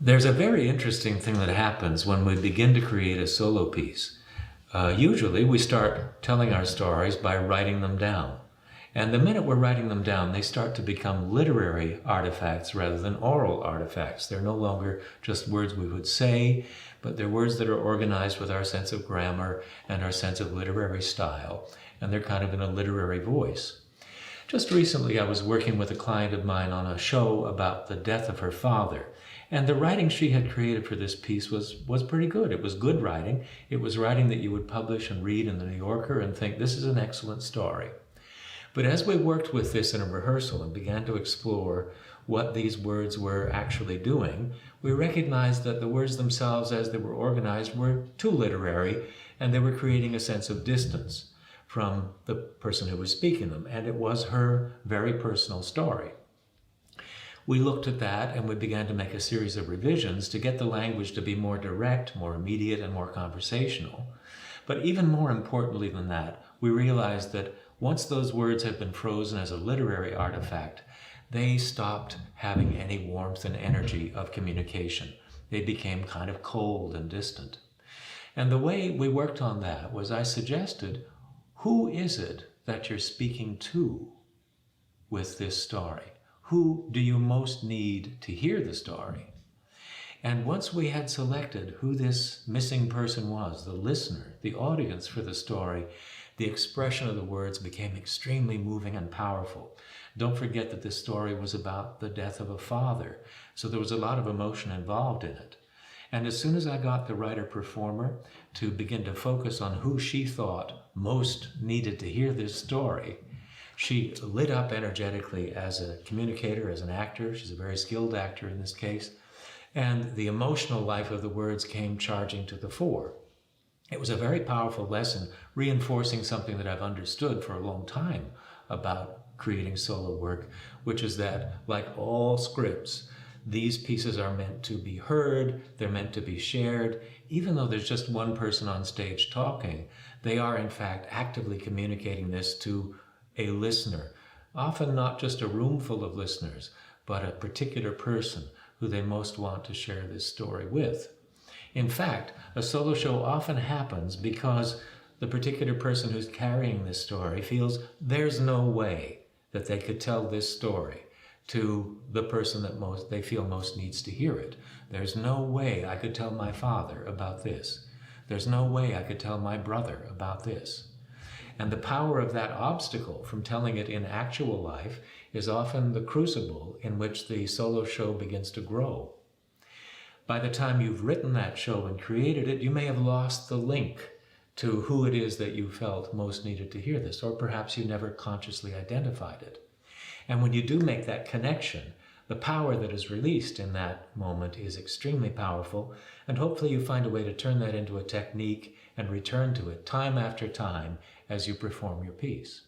There's a very interesting thing that happens when we begin to create a solo piece. Usually we start telling our stories by writing them down. And the minute we're writing them down, they start to become literary artifacts rather than oral artifacts. They're no longer just words we would say, but they're words that are organized with our sense of grammar and our sense of literary style. And they're kind of in a literary voice. Just recently, I was working with a client of mine on a show about the death of her father. And the writing she had created for this piece was pretty good. It was good writing. It was writing that you would publish and read in the New Yorker and think, this is an excellent story. But as we worked with this in a rehearsal and began to explore what these words were actually doing, we recognized that the words themselves, as they were organized, were too literary, and they were creating a sense of distance from the person who was speaking them. And it was her very personal story. We looked at that and we began to make a series of revisions to get the language to be more direct, more immediate, and more conversational. But even more importantly than that, we realized that once those words had been frozen as a literary artifact, they stopped having any warmth and energy of communication. They became kind of cold and distant. And the way we worked on that was I suggested, who is it that you're speaking to with this story? Who do you most need to hear the story? And once we had selected who this missing person was, the listener, the audience for the story, the expression of the words became extremely moving and powerful. Don't forget that this story was about the death of a father, so there was a lot of emotion involved in it. And as soon as I got the writer-performer to begin to focus on who she thought most needed to hear this story, she lit up energetically as a communicator, as an actor. She's a very skilled actor in this case. And the emotional life of the words came charging to the fore. It was a very powerful lesson, reinforcing something that I've understood for a long time about creating solo work, which is that, like all scripts, these pieces are meant to be heard, they're meant to be shared. Even though there's just one person on stage talking, they are in fact actively communicating this to a listener, often not just a room full of listeners, but a particular person who they most want to share this story with. In fact, a solo show often happens because the particular person who's carrying this story feels there's no way that they could tell this story to the person that they feel most needs to hear it. There's no way I could tell my father about this. There's no way I could tell my brother about this. And the power of that obstacle from telling it in actual life is often the crucible in which the solo show begins to grow. By the time you've written that show and created it, you may have lost the link to who it is that you felt most needed to hear this, or perhaps you never consciously identified it. And when you do make that connection, the power that is released in that moment is extremely powerful, and hopefully you find a way to turn that into a technique and return to it time after time as you perform your piece.